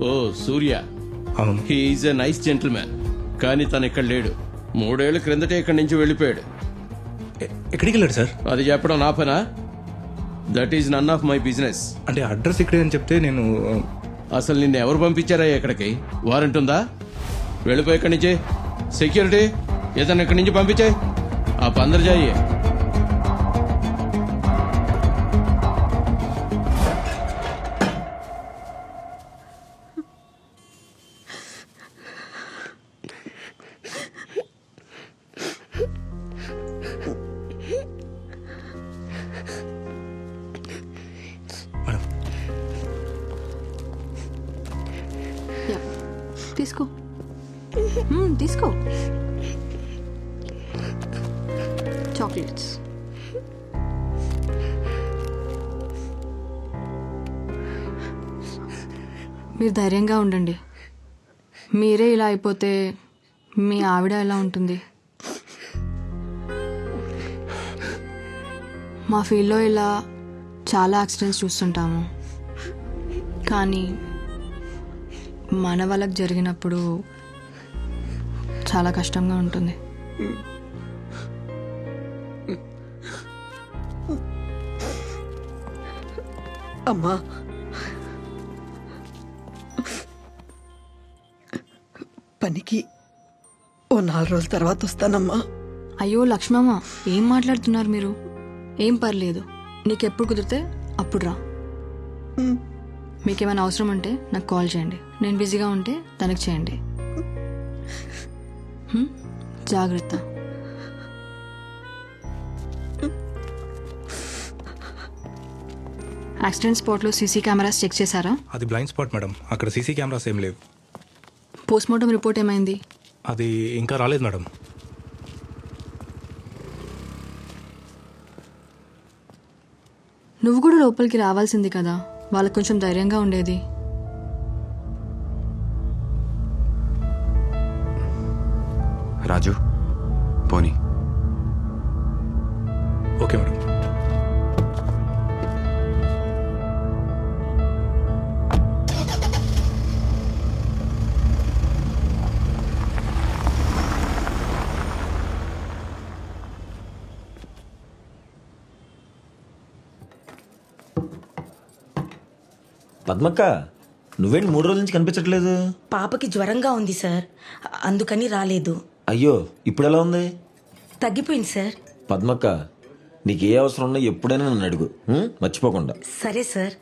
ఓ సూర్య, అవును. He's a nice gentleman. కానీ తను ఇక్కడ లేడు. 3 ఏళ్ల క్రిందటే ఇక్కడి నుంచి వెళ్ళిపోయాడు. ఎక్కడికి వెళ్ళాడు సార్? అది చెప్పడం నా పనా? That is none of my business. అంటే అడ్రస్ ఇక్కడే అని చెప్తే నేను... అసలు నిన్ను ఎవరు పంపించారా ఇక్కడికి? వారెంట్ ఉందా? వెళ్ళిపోయి ఇక్కడి నుంచి. సెక్యూరిటీ ఇతను ఇక్కడి నుంచి పంపించాయి. ఆ పందరు జాయి. తీసుకో తీసుకో. చాక్లెట్స్. మీరు ధైర్యంగా ఉండండి. మీరే ఇలా అయిపోతే మీ ఆవిడ ఎలా ఉంటుంది? మా ఫీల్డ్లో ఇలా చాలా యాక్సిడెంట్స్ చూస్తుంటాము. కానీ మన వాళ్ళకి జరిగినప్పుడు చాలా కష్టంగా ఉంటుంది. అమ్మా, పనికి ఓ 4 రోజుల తర్వాత వస్తానమ్మా. అయ్యో లక్ష్మమ్మ, ఏం మాట్లాడుతున్నారు మీరు? ఏం పర్లేదు, నీకెప్పుడు కుదిరితే అప్పుడు రా. మీకేమైనా అవసరం ఉంటే నాకు కాల్ చేయండి. నేను బిజీగా ఉంటే తనకి చేయండి. జాగ్రత్త. యాక్సిడెంట్ స్పాట్లో సీసీ కెమెరాస్ చెక్ చేశారా? అది బ్లైండ్ స్పాట్ మేడం, అక్కడ సీసీ కెమెరాస్ ఏం లేవు. పోస్ట్మార్టం రిపోర్ట్ ఏమైంది? అది ఇంకా రాలేదు మేడం. నువ్వు కూడా లోపలికి రావాల్సింది కదా, వాళ్ళకి కొంచెం ధైర్యంగా ఉండేది. రాజు పోనీ. Okay madam. పద్మక్క, నువ్వేంటి 3 రోజుల నుంచి కనిపించట్లేదు? పాపకి జ్వరంగా ఉంది సార్, అందుకని రాలేదు. అయ్యో, ఇప్పుడు ఎలా ఉంది? తగ్గిపోయింది సార్. పద్మక్క, నీకు ఏ అవసరం ఉన్నా ఎప్పుడైనా నన్ను అడుగు, మర్చిపోకుండా. సరే సార్.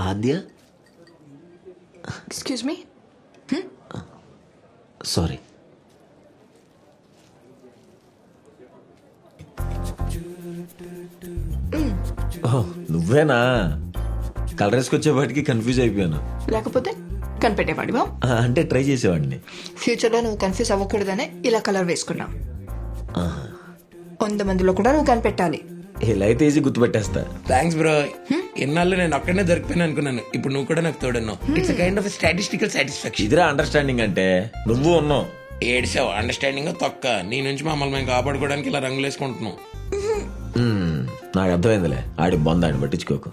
ఆద్య, ఎక్స్క్యూజ్ మీ. సారీ. నువ్వేనా? కలర్ వేసుకొచ్చేపాటికి కన్ఫ్యూజ్ అయిపోయాను. లేకపోతే కనిపెట్టేవాడివా? అంటే ట్రై చేసేవాడిని. ఫ్యూచర్లో నువ్వు కన్ఫ్యూజ్ అవ్వకూడదనే ఇలా కలర్ వేసుకున్నావు. 100 మందిలో కూడా నువ్వు కనిపెట్టాలి. ఇలా అయితే ఈజీ గుర్తుపెట్టేస్తా. Thanks bro. ఎన్నాళ్ళు నేను ఒక్కడనే దొరికిపోయాను అనుకున్నాను, ఇప్పుడు నువ్వు కూడా నాకు తోడున్నావు. It's kind of statistical satisfaction. ఇదిరా అండర్స్టాండింగ్ అంటే. నువ్వు ఉన్నావు. ఏడ్చావు అండర్స్టాండింగ్ తొక్క. నీ నుంచి మమ్మల్ని మేము కాపాడుకోవడానికి ఇలా రంగులు వేసుకుంటున్నాం. నాకు అర్థమైందిలే, ఆడి బొందాన్ని పట్టించుకోకు.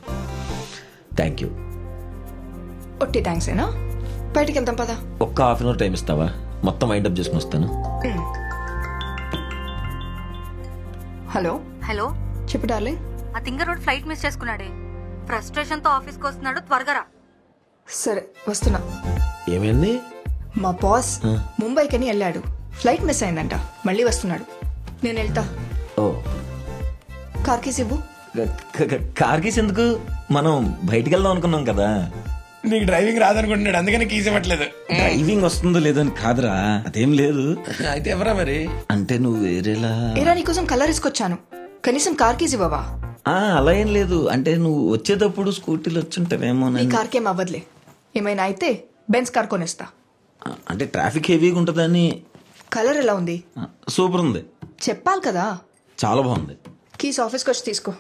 Thank you. ఒట్టి థ్యాంక్స్ ఏనా? బయటికి వెళ్తాం పదా. ఒక్క హాఫ్ అన్ అవర్ టైం ఇస్తావా? మొత్తం వైండప్ చేసుకుని వస్తాను. హలో హలో, చెప్పు డార్లింగ్. ఆ తింగ రోడ్ ఫ్లైట్ మిస్ చేసుకున్నాడే. ఫ్రస్ట్రేషన్ తో ఆఫీస్కి వస్తున్నాడు, త్వరగా రా. సరే వస్తున్నా. ఏమైంది? మా బాస్ ముంబైకని వెళ్ళాడు, ఫ్లైట్ మిస్ అయిందంట, మళ్ళీ వస్తున్నాడు. నేను వెళ్తా. ఓ, కార్ కీస్ ఇవ్వు. కార్ కీస్ ఎందుకు? మనం బయటికి వెళ్దాం అనుకున్నాం కదా. నీకు డ్రైవింగ్ రాదనుకుంటున్నాడు, అందుకని కీస్ ఇవ్వట్లేదు. డ్రైవింగ్ వస్తుందో లేదో అని కాదురా, అదేం లేదు. అయితే ఎవరా మరి? అంటే నువ్వు వేరేలా. ఏరా నీకోసం కలర్ వేసుకొచ్చాను, కనీసం కార్ కీస్ ఇవ్వవా? అలా ఏం లేదు, అంటే నువ్వు వచ్చేటప్పుడు స్కూటీలో వచ్చుంటావేమో. నీ కార్కి ఏం అవ్వదులే, ఏమైనా అయితే బెంజ్ కార్ కొనేస్తా. అంటే ట్రాఫిక్ హెవీగా ఉంటుందని. కలర్ ఎలా ఉంది? సూపర్ ఉంది. చెప్పాలి కదా. చాలా బాగుంది. కీస్ ఆఫీస్కి వచ్చి తీసుకో.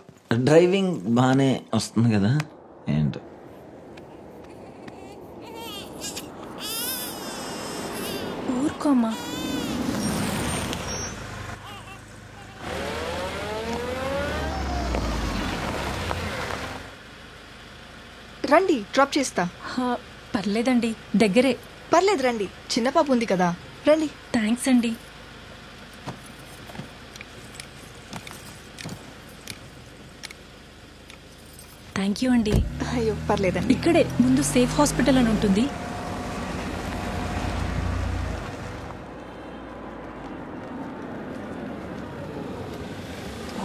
డ్రైవింగ్ బాగానే వస్తుంది కదా. ఏంటో ఊరుకో అమ్మా. రండి, డ్రాప్ చేస్తా. పర్లేదండి, దగ్గరే. పర్లేదు రండి, చిన్న పాప ఉంది కదా. రండి. థ్యాంక్స్ అండి. థ్యాంక్ యూ అండి. అయ్యో పర్లేదండి. ఇక్కడే ముందు సేఫ్ హాస్పిటల్ అని ఉంటుంది.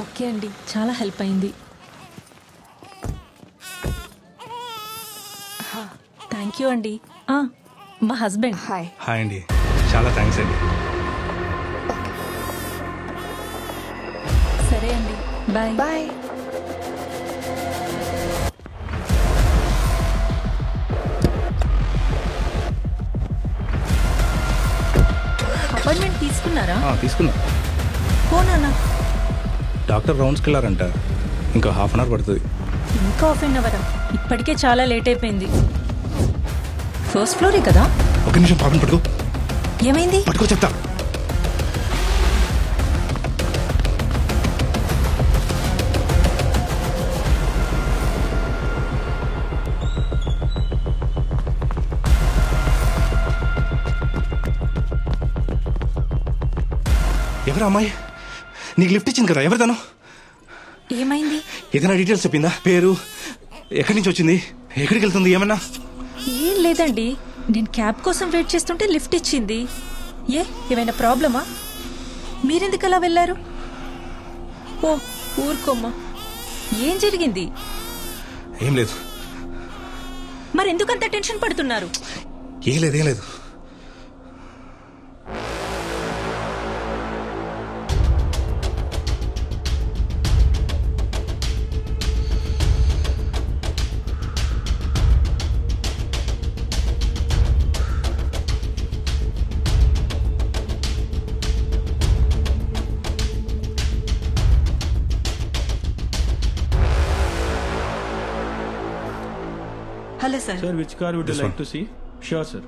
ఓకే అండి, చాలా హెల్ప్ అయింది. థ్యాంక్ యూ అండి. మా హస్బెండ్. హాయ్. హాయ్ అండి, చాలా థ్యాంక్స్ అండి. సరే అండి, బాయ్. బాయ్. అపాయింట్మెంట్ తీసుకున్నారా? తీసుకున్నా. పోనా? డాక్టర్ రౌండ్స్కి వెళ్ళారంట, ఇంకా హాఫ్ అన్ అవర్ పడుతుంది. ఇంకా హాఫ్ అన్ అవరా? ఇప్పటికే చాలా లేట్ అయిపోయింది. ఫస్ట్ ఫ్లోరే కదా? ఒక నిమిషం పాపని పట్టుకో. ఏమైంది? పట్టుకో చెప్తా. ఎవరు అమ్మాయి? నీకు లిఫ్ట్ ఇచ్చింది కదా, ఎవరు తను? ఏమైంది? ఏదైనా డీటెయిల్స్ చెప్పిందా? పేరు, ఎక్కడి నుంచి వచ్చింది, ఎక్కడికి వెళ్తుంది, ఏమన్నా? ఏం లేదండి, నేను క్యాబ్ కోసం వెయిట్ చేస్తుంటే లిఫ్ట్ ఇచ్చింది. ఏమైనా ప్రాబ్లమా? మీరెందుకు అలా వెళ్ళారు? ఓ ఊరుకోమ్మా. ఏం జరిగింది? ఏం లేదు. మరెందుకంత టెన్షన్ పడుతున్నారు? ఏం లేదు, ఏం లేదు. Hello, sir. Sir, which car would This you like one. to see? Sure, sir.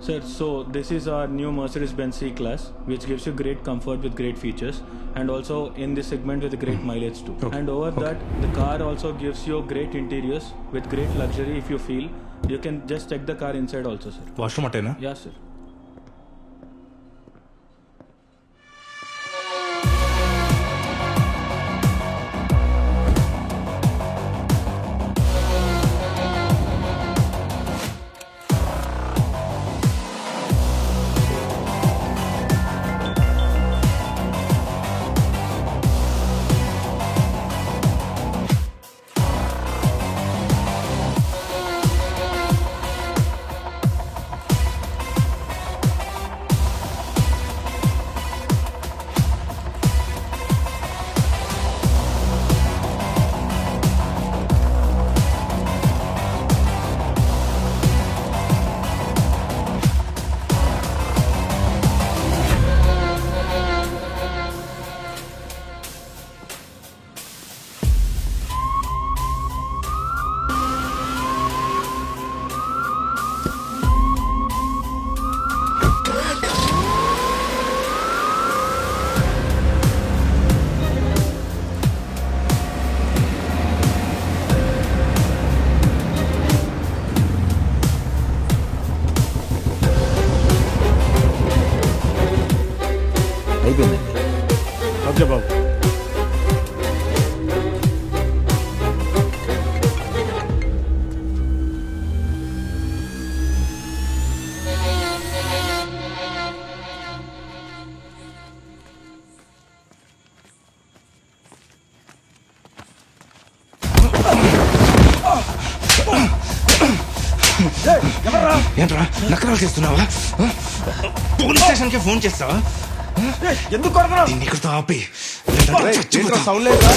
Sir, so this is our new Mercedes-Benz C-Class, which gives you great comfort with great features, and also in this segment with great mileage too. Okay. And over that, the car also gives you great interiors with great luxury. If you feel, you can just check the car inside also, sir. Washroom అట్టేనా? Yeah, sir. అయిపోయిందండి. Okay, బాబు. ఏంట్రా నకరాలు చేస్తున్నావా? Police station కి phone చేస్తావా? ఎందుకు కొడతావు? దీన్ని ఇక్కడితో ఆపి సౌండ్ లేదా?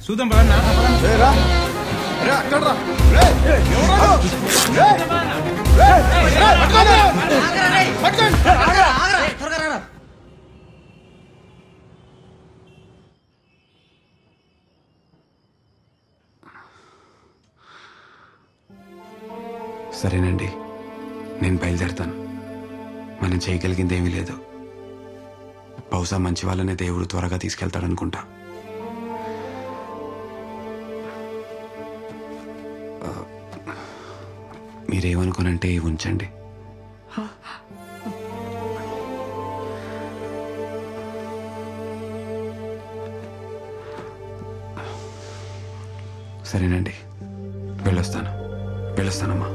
చూద్దాం బాగా. సరేనండి, నేను బయలుదేరుతాను. మనం చేయగలిగింది ఏమీ లేదు. బహుశా మంచి వాళ్ళనే దేవుడు త్వరగా తీసుకెళ్తాడనుకుంటా. మీరేమనుకోనంటే ఉంచండి. సరేనండి, వెళ్ళొస్తానమ్మా.